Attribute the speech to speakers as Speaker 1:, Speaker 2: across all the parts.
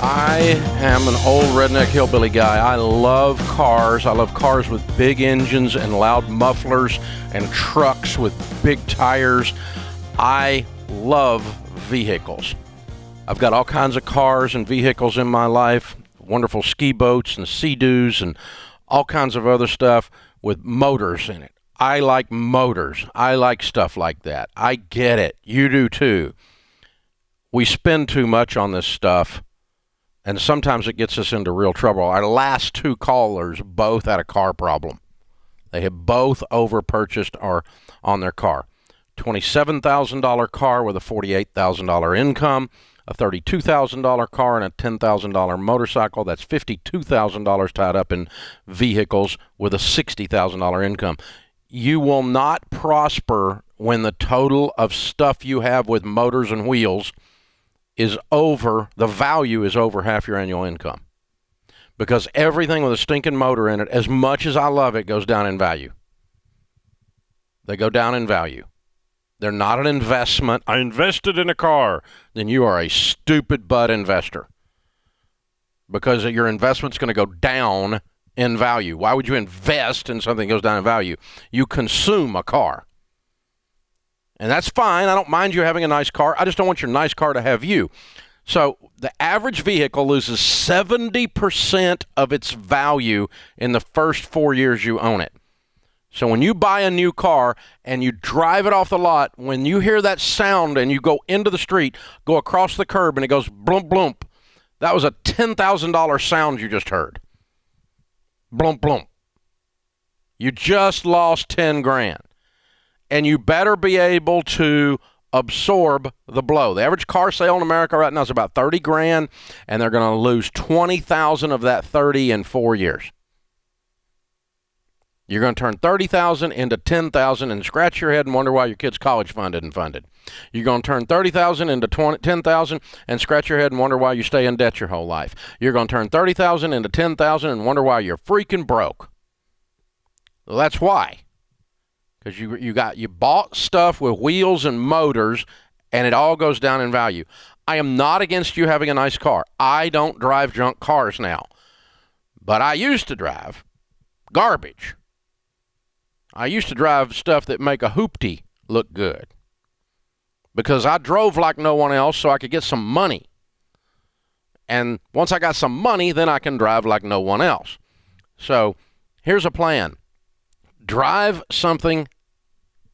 Speaker 1: I am an old redneck hillbilly guy. I love cars. I love cars with big engines and loud mufflers and trucks with big tires. I love vehicles. I've got all kinds of cars and vehicles in my life, wonderful ski boats and Sea-Doos and all kinds of other stuff with motors in it. I like motors. I like stuff like that. I get it. You do too. We spend too much on this stuff, and sometimes it gets us into real trouble. Our last two callers both had a car problem. They had both over-purchased on their car. $27,000 car with a $48,000 income, a $32,000 car, and a $10,000 motorcycle. That's $52,000 tied up in vehicles with a $60,000 income. You will not prosper when the total of stuff you have with motors and wheels is over, the value is over half your annual income. Because everything with a stinking motor in it, as much as I love it, goes down in value. They go down in value. They're not an investment. I invested in a car. Then you are a stupid butt investor. Because your investment's going to go down in value. Why would you invest in something that goes down in value? You consume a car. And that's fine. I don't mind you having a nice car. I just don't want your nice car to have you. So the average vehicle loses 70% of its value in the first 4 years you own it. So when you buy a new car and you drive it off the lot, when you hear that sound and you go into the street, go across the curb and it goes blump, blump, that was a $10,000 sound you just heard. Blump, blump. You just lost 10 grand. And you better be able to absorb the blow. The average car sale in America right now is about 30 grand, and they're going to lose 20,000 of that 30 in 4 years. You're going to turn 30,000 into 10,000 and scratch your head and wonder why your kid's college fund isn't funded. You're going to turn 30,000 into 10,000 and scratch your head and wonder why you stay in debt your whole life. You're going to turn 30,000 into 10,000 and wonder why you're freaking broke. Well, that's why. Because you bought stuff with wheels and motors, and it all goes down in value. I am not against you having a nice car. I don't drive junk cars now. But I used to drive garbage. I used to drive stuff that make a hoopty look good. Because I drove like no one else so I could get some money. And once I got some money, then I can drive like no one else. So here's a plan. Drive something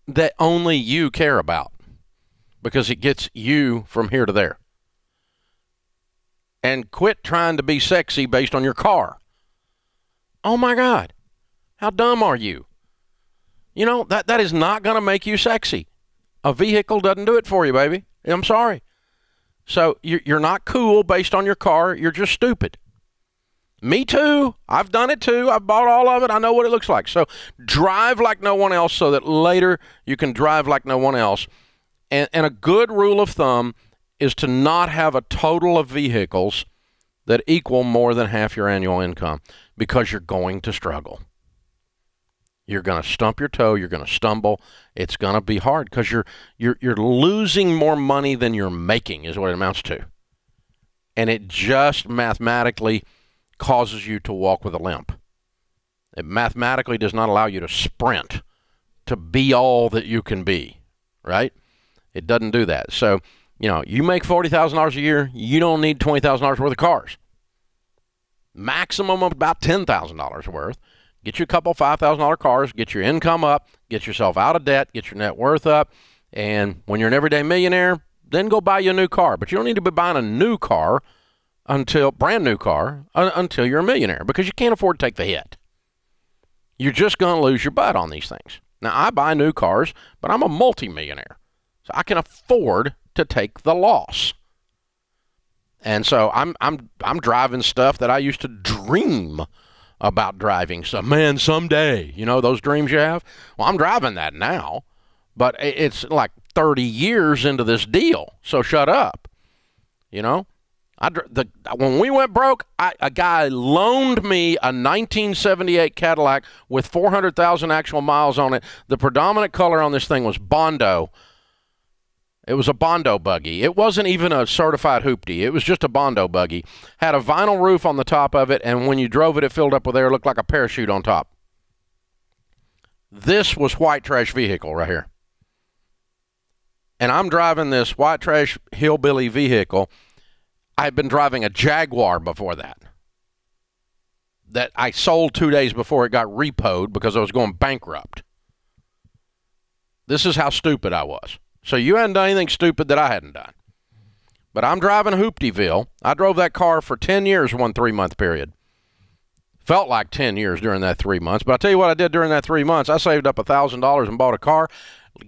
Speaker 1: that only you care about because it gets you from here to there. And quit trying to be sexy based on your car. Oh my God, how dumb are you? You know, that is not going to make you sexy. A vehicle doesn't do it for you, baby. I'm sorry. So you're not cool based on your car. You're just stupid. Me too. I've done it too. I've bought all of it. I know what it looks like. So drive like no one else so that later you can drive like no one else. And a good rule of thumb is to not have a total of vehicles that equal more than half your annual income because you're going to struggle. You're going to stump your toe. You're going to stumble. It's going to be hard because you're losing more money than you're making is what it amounts to. And it just mathematically causes you to walk with a limp. It mathematically does not allow you to sprint, to be all that you can be, right? It doesn't do that. So, you know, you make $40,000 a year, you don't need $20,000 worth of cars. Maximum of about $10,000 worth. Get you a couple $5,000 cars, get your income up, get yourself out of debt, get your net worth up, and when you're an everyday millionaire, then go buy you a new car. But you don't need to be buying a new car brand new car, until you're a millionaire, because you can't afford to take the hit. You're just going to lose your butt on these things. Now, I buy new cars, but I'm a multimillionaire, so I can afford to take the loss. And so I'm driving stuff that I used to dream about driving. So, man, someday, you know, those dreams you have? Well, I'm driving that now, but it's like 30 years into this deal, so shut up, you know? When we went broke, a guy loaned me a 1978 Cadillac with 400,000 actual miles on it. The predominant color on this thing was Bondo. It was a Bondo buggy. It wasn't even a certified hoopty. It was just a Bondo buggy. Had a vinyl roof on the top of it, and when you drove it, it filled up with air. It looked like a parachute on top. This was white trash vehicle right here. And I'm driving this white trash hillbilly vehicle. I had been driving a Jaguar before that I sold 2 days before it got repoed because I was going bankrupt. This is how stupid I was. So you hadn't done anything stupid that I hadn't done. But I'm driving Hooptyville. I drove that car for 10 years, 1 3-month period. Felt like 10 years during that 3 months. But I'll tell you what I did during that 3 months. I saved up $1,000 and bought a car.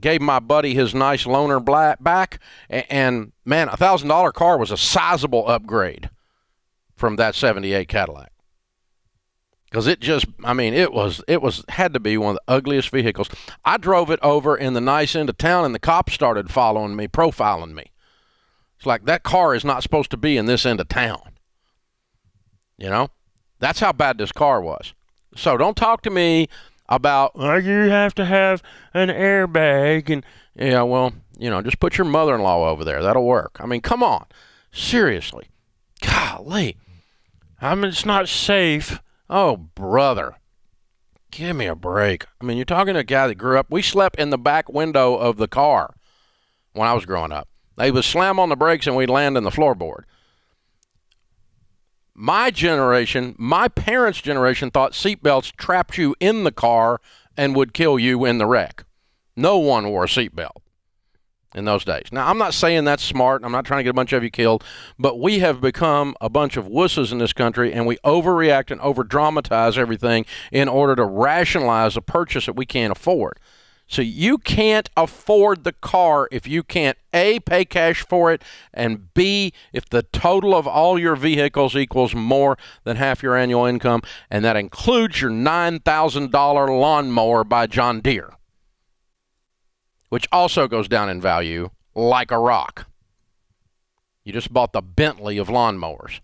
Speaker 1: Gave my buddy his nice loaner back. And man, $1,000 car was a sizable upgrade from that 78 Cadillac. Because it just, I mean, it had to be one of the ugliest vehicles. I drove it over in the nice end of town, and the cops started following me, profiling me. It's like, that car is not supposed to be in this end of town. You know? That's how bad this car was. So don't talk to me about, well, you have to have an airbag. And, yeah, well, you know, just put your mother-in-law over there. That'll work. I mean, come on. Seriously. Golly. I mean, it's not safe. Oh, brother. Give me a break. I mean, you're talking to a guy that grew up. We slept in the back window of the car when I was growing up. They would slam on the brakes and we'd land in the floorboard. My generation, my parents' generation, thought seatbelts trapped you in the car and would kill you in the wreck. No one wore a seatbelt in those days. Now, I'm not saying that's smart. I'm not trying to get a bunch of you killed. But we have become a bunch of wusses in this country, and we overreact and overdramatize everything in order to rationalize a purchase that we can't afford. So you can't afford the car if you can't, A, pay cash for it, and B, if the total of all your vehicles equals more than half your annual income, and that includes your $9,000 lawnmower by John Deere, which also goes down in value like a rock. You just bought the Bentley of lawnmowers,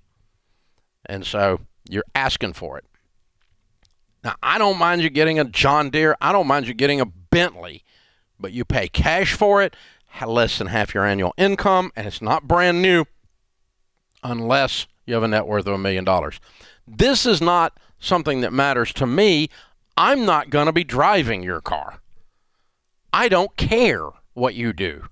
Speaker 1: and so you're asking for it. Now, I don't mind you getting a John Deere. I don't mind you getting a Bentley, but you pay cash for it, less than half your annual income, and it's not brand new unless you have a net worth of $1 million. This is not something that matters to me. I'm not going to be driving your car. I don't care what you do.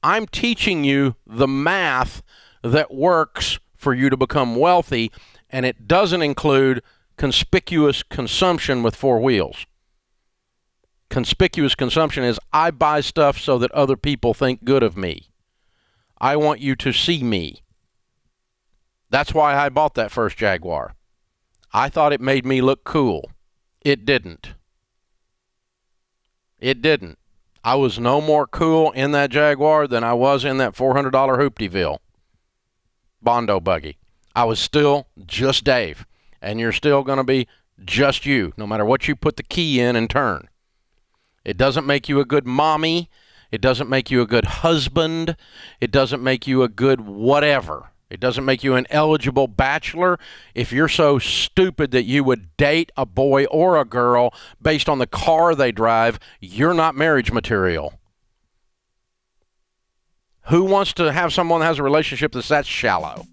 Speaker 1: I'm teaching you the math that works for you to become wealthy, and it doesn't include conspicuous consumption with 4 wheels. Conspicuous consumption is I buy stuff so that other people think good of me. I want you to see me. That's why I bought that first Jaguar. I thought it made me look cool. It didn't. It didn't. I was no more cool in that Jaguar than I was in that $400 Hooptyville Bondo buggy. I was still just Dave. And you're still going to be just you, no matter what you put the key in and turn. It doesn't make you a good mommy. It doesn't make you a good husband. It doesn't make you a good whatever. It doesn't make you an eligible bachelor if you're so stupid that you would date a boy or a girl based on the car they drive. You're not marriage material. Who wants to have someone that has a relationship that's that shallow?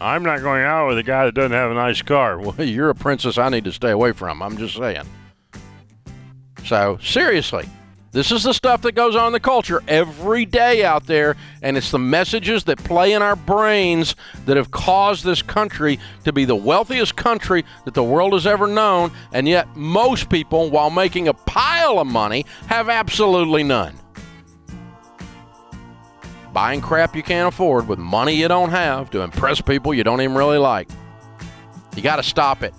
Speaker 1: I'm not going out with a guy that doesn't have a nice car. Well, you're a princess I need to stay away from. I'm just saying. So, seriously, this is the stuff that goes on in the culture every day out there, and it's the messages that play in our brains that have caused this country to be the wealthiest country that the world has ever known, and yet most people, while making a pile of money, have absolutely none. Buying crap you can't afford with money you don't have to impress people you don't even really like. You got to stop it.